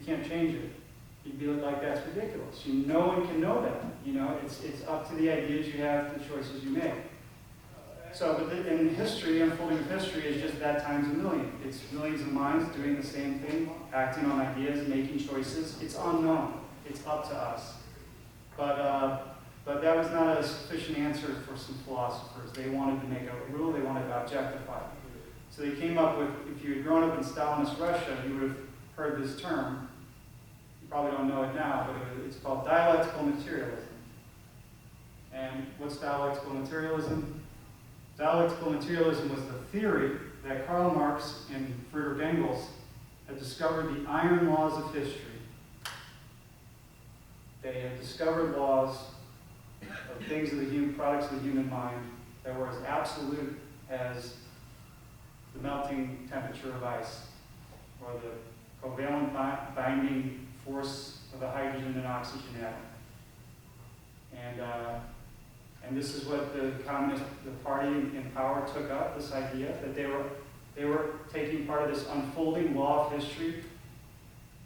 can't change it. You'd be like, that's ridiculous. No one can know that. It's up to the ideas you have, the choices you make. So, but in history, unfolding of history is just that times a million. It's millions of minds doing the same thing, acting on ideas, making choices. It's unknown. It's up to us. But that was not a sufficient answer for some philosophers. They wanted to make a rule. They wanted to objectify. So they came up with, if you had grown up in Stalinist Russia, you would have heard this term. You probably don't know it now, but it's called dialectical materialism. And what's dialectical materialism? Dialectical materialism was the theory that Karl Marx and Friedrich Engels had discovered the iron laws of history. They had discovered laws of things of the products of the human mind that were as absolute as the melting temperature of ice, or the covalent binding force of the hydrogen and oxygen atom. And this is what the party in power took up, this idea that they were taking part of this unfolding law of history.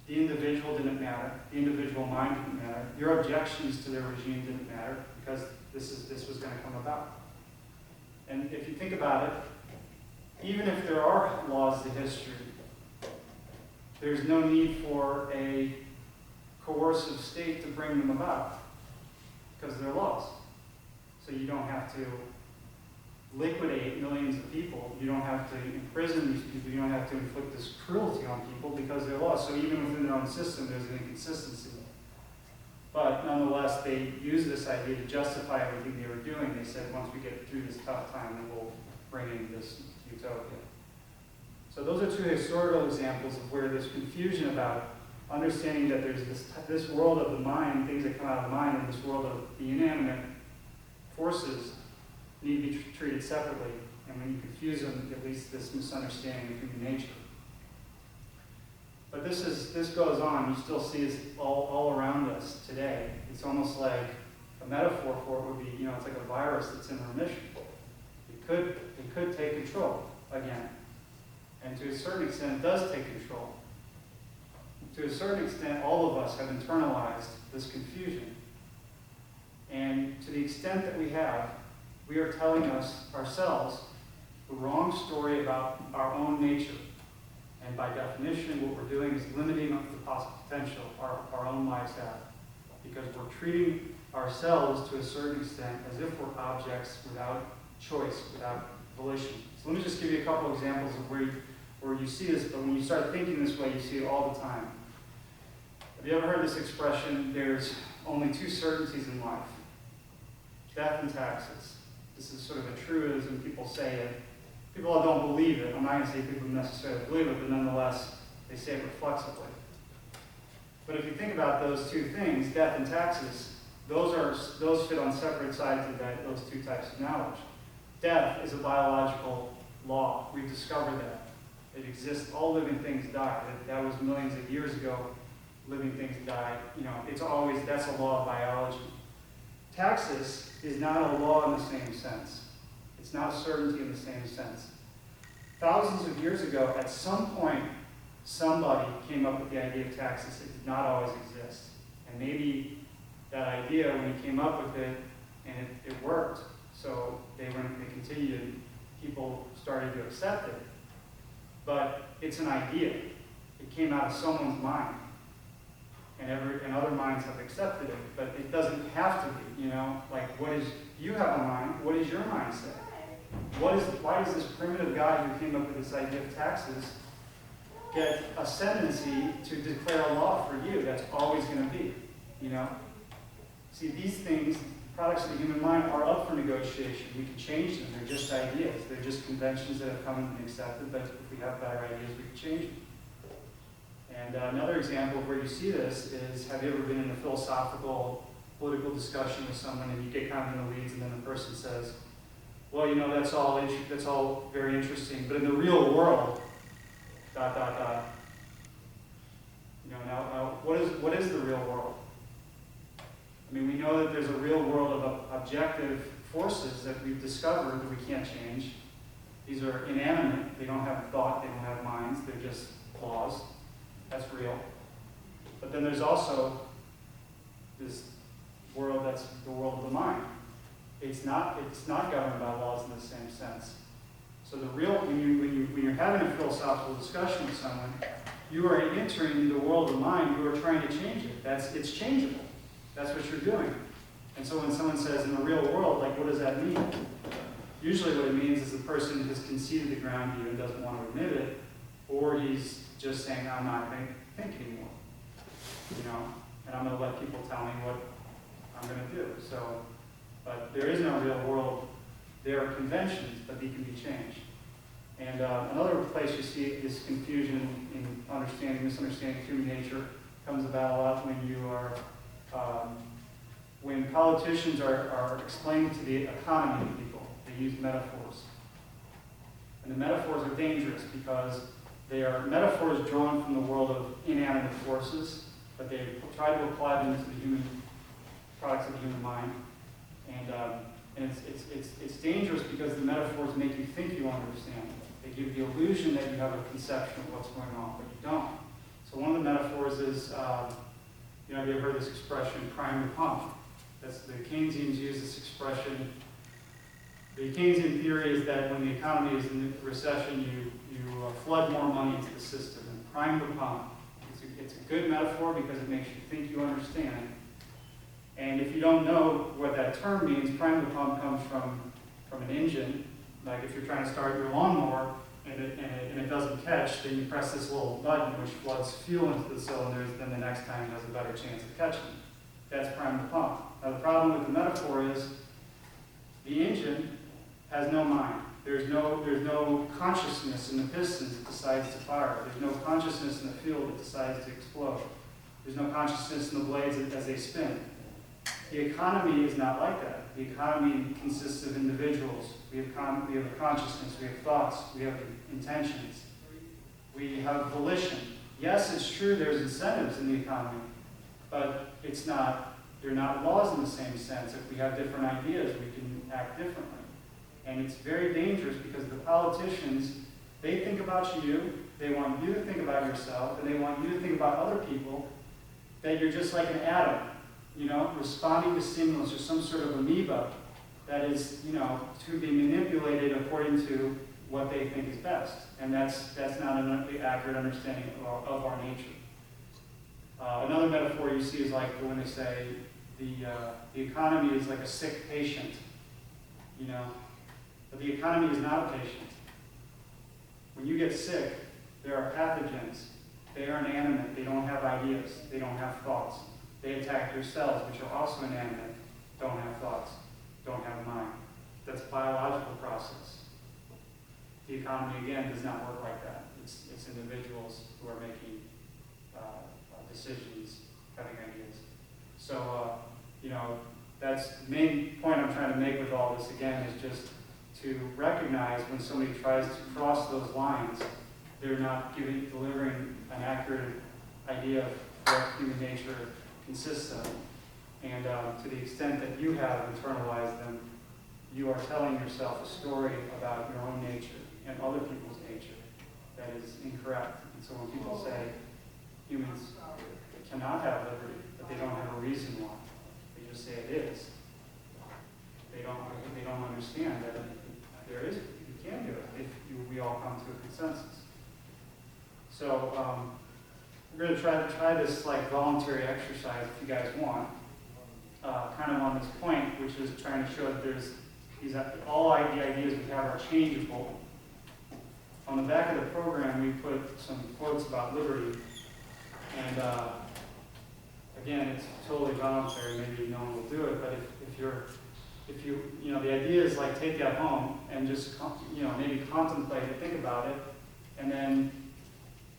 The individual didn't matter. The individual mind didn't matter. Your objections to their regime didn't matter because this was going to come about. And if you think about it, even if there are laws to history, there's no need for a coercive state to bring them about because they're laws. So you don't have to liquidate millions of people. You don't have to imprison these people. You don't have to inflict this cruelty on people because they're laws. So even within their own system, there's an inconsistency. But nonetheless, they used this idea to justify everything they were doing. They said, once we get through this tough time, then we'll bring in this utopia. So those are two historical examples of where there's confusion about understanding that there's this world of the mind, things that come out of the mind, and this world of the inanimate forces need to be treated separately. And when you confuse them, at least this misunderstanding of human nature. But this goes on. You still see this all around us today. It's almost like a metaphor for it would be, it's like a virus that's in remission. It could take control again. And to a certain extent, it does take control. To a certain extent, all of us have internalized this confusion. And to the extent that we have, we are telling ourselves the wrong story about our own nature. And by definition, what we're doing is limiting the possible potential our own lives have. Because we're treating ourselves to a certain extent as if we're objects without choice, without volition. So let me just give you a couple examples of where you see this, but when you start thinking this way, you see it all the time. Have you ever heard this expression, there's only two certainties in life? Death and taxes. This is sort of a truism, people say it. People don't believe it. I'm not going to say people necessarily believe it, but nonetheless, they say it reflexively. But if you think about those two things, death and taxes, those fit on separate sides of those two types of knowledge. Death is a biological law. We've discovered that. It exists. All living things die. That was millions of years ago. Living things die. That's a law of biology. Taxes is not a law in the same sense. It's not a certainty in the same sense. Thousands of years ago, at some point, somebody came up with the idea of taxes. It did not always exist. And maybe that idea, when he came up with it, and it worked, so they continued, people started to accept it. But it's an idea. It came out of someone's mind. And other minds have accepted it, but it doesn't have to be, you have a mind, what does your mind say? Why does this primitive guy who came up with this idea of taxes get ascendancy to declare a law for you that's always going to be, See, these things, products of the human mind, are up for negotiation. We can change them. They're just ideas. They're just conventions that have come and been accepted, but if we have better ideas, we can change them. And another example of where you see this is, have you ever been in a philosophical, political discussion with someone and you get kind of in the weeds and then the person says, well, that's all very interesting, but in the real world, ... Now, what is the real world? I mean, we know that there's a real world of objective forces that we've discovered that we can't change. These are inanimate. They don't have thought. They don't have minds. They're just laws. That's real. But then there's also this world that's the world of the mind. It's not governed by laws in the same sense. So the real, when you're having a philosophical discussion with someone, you are entering the world of the mind. You are trying to change it. It's changeable. That's what you're doing. And so when someone says in the real world, like, what does that mean? Usually what it means is the person has conceded the ground to you and doesn't want to admit it, or he's just saying, I'm not going to think anymore. And I'm going to let people tell me what I'm going to do. So, but there is no real world. There are conventions, but they can be changed. And another place you see this confusion in misunderstanding human nature comes about a lot when you are, when politicians are explaining to the economy to people. They use metaphors. And the metaphors are dangerous because they are metaphors drawn from the world of inanimate forces, but they try to apply them to the human products of the human mind. And it's dangerous because the metaphors make you think you understand. They give the illusion that you have a conception of what's going on, but you don't. So one of the metaphors is, have you ever heard this expression, prime the pump? That's the Keynesians use this expression. The Keynesian theory is that when the economy is in recession, you flood more money into the system and prime the pump. It's a good metaphor because it makes you think you understand. And if you don't know what that term means, prime the pump comes from an engine. Like if you're trying to start your lawnmower and it doesn't catch, then you press this little button which floods fuel into the cylinders, then the next time it has a better chance of catching. That's prime the pump. Now the problem with the metaphor is the engine has no mind. There's no consciousness in the pistons that decides to fire. There's no consciousness in the fuel that decides to explode. There's no consciousness in the blades as they spin. The economy is not like that. The economy consists of individuals. We have a consciousness, we have thoughts, we have intentions. We have volition. Yes, it's true there's incentives in the economy, but they're not laws in the same sense. If we have different ideas, we can act differently. And it's very dangerous because the politicians, they think about you, they want you to think about yourself, and they want you to think about other people, that you're just like an atom, responding to stimulus or some sort of amoeba that is, to be manipulated according to what they think is best. And that's not an accurate understanding of our nature. Another metaphor you see is like when they say the economy is like a sick patient, But the economy is not a patient. When you get sick, there are pathogens. They are inanimate. They don't have ideas. They don't have thoughts. They attack your cells, which are also inanimate, don't have thoughts, don't have a mind. That's a biological process. The economy, again, does not work like that. It's individuals who are making decisions, having ideas. So, that's the main point I'm trying to make with all this, again, is just to recognize when somebody tries to cross those lines, they're not delivering an accurate idea of what human nature consists of. And to the extent that you have internalized them, you are telling yourself a story about your own nature and other people's nature that is incorrect. And so when people say humans cannot have liberty, but they don't have a reason why, they just say it is, they don't understand that there is, you can do it if we all come to a consensus. So we're going to try this like voluntary exercise if you guys want, kind of on this point, which is trying to show that there's all the ideas we have are changeable. On the back of the program, we put some quotes about liberty, and again, it's totally voluntary. Maybe no one will do it, but if you the idea is like take that home and just maybe contemplate it, think about it, and then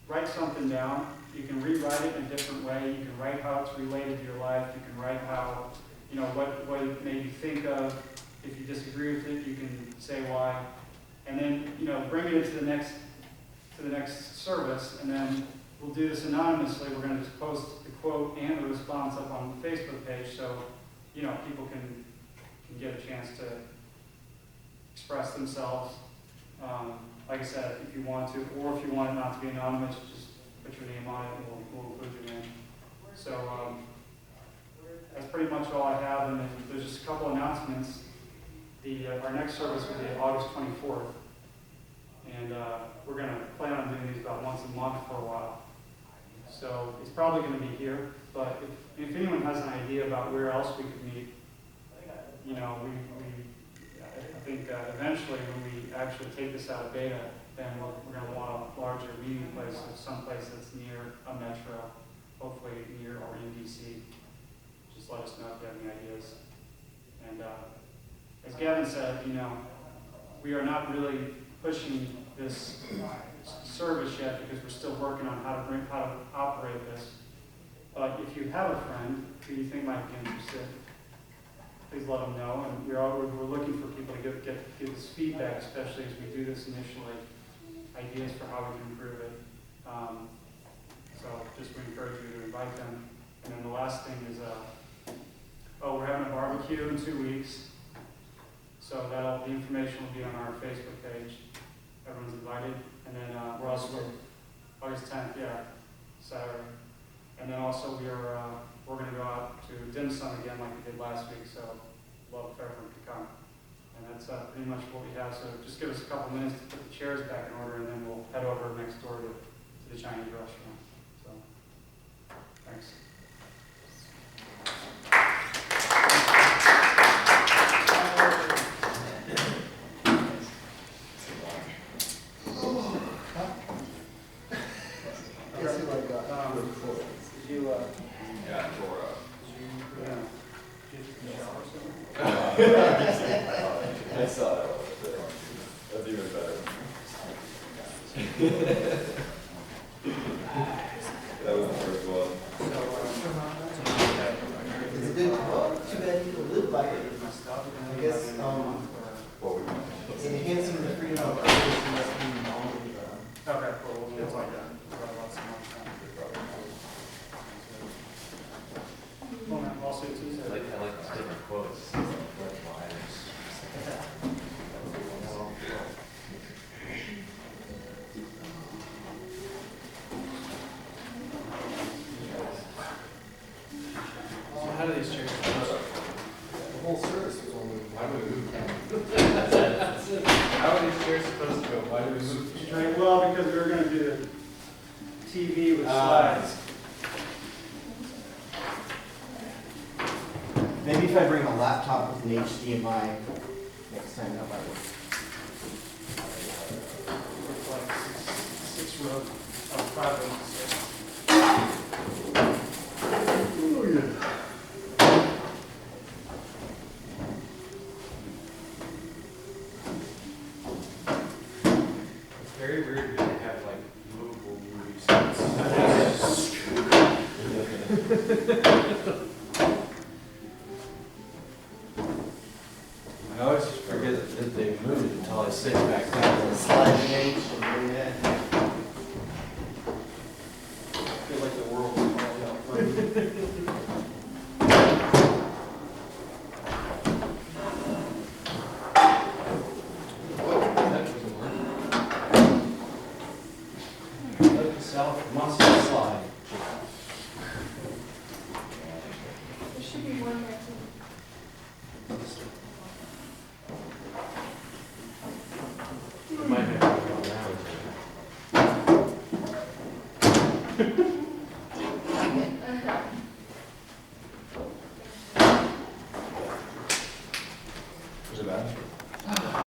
write something down. You can rewrite it in a different way. You can write how it's related to your life. You can write how what it made you think of. If you disagree with it, you can say why, and then bring it into the next service, and then we'll do this anonymously. We're going to just post the quote and the response up on the Facebook page, so people can get a chance to express themselves. Like I said, if you want to, or if you want it not to be anonymous, just put your name on it, and we'll include your name. pretty much all I have, and then there's just a couple announcements. Our next service will be August 24th, and we're going to plan on doing these about once a month for a while. So it's probably going to be here, but if anyone has an idea about where else we could meet, you know, I think eventually when we actually take this out of beta, then we're going to want a larger meeting place, someplace that's near a metro, hopefully near or in DC. Just let us know if you have any ideas. And as Gavin said, you know, we are not really pushing this service yet because we're still working on how to operate this. But if you have a friend who you think might be interested, please let them know. And we're looking for people to give us feedback, especially as we do this initially, ideas for how we can improve it. So just we encourage you to invite them. And then the last thing is, we're having a barbecue in 2 weeks. So the information will be on our Facebook page. Everyone's invited. And then we're also August 10th, yeah, Saturday. And then also we're going to go out to dim sum again like we did last week. So love if everyone could come. And that's pretty much what we have. So just give us a couple minutes to put the chairs back in order, and then we'll head over next door to the Chinese restaurant. So thanks. I saw that one. That's even better. That was the first one. It's a good quote. Too bad you don't live by it. I guess enhancing the freedom of others must be only. Okay, cool. We'll get like that. Lawsuits, you said. I like the different quotes. So how do these chairs work? The whole service was only. Why do we move? How are these chairs supposed to go? Why do we move? Right, well, because we were going to do the TV with slides. Maybe if I bring a laptop with an HDMI next time, that might work. With like six rows of 5 rows. Oh, yeah. It's very weird to have like movable movie sets. I always forget that they moved until I sit back down. Sliding age. Yeah. I feel like the world is falling out. That doesn't work. Let yourself monster slide. There should be one there too. It might have to go around.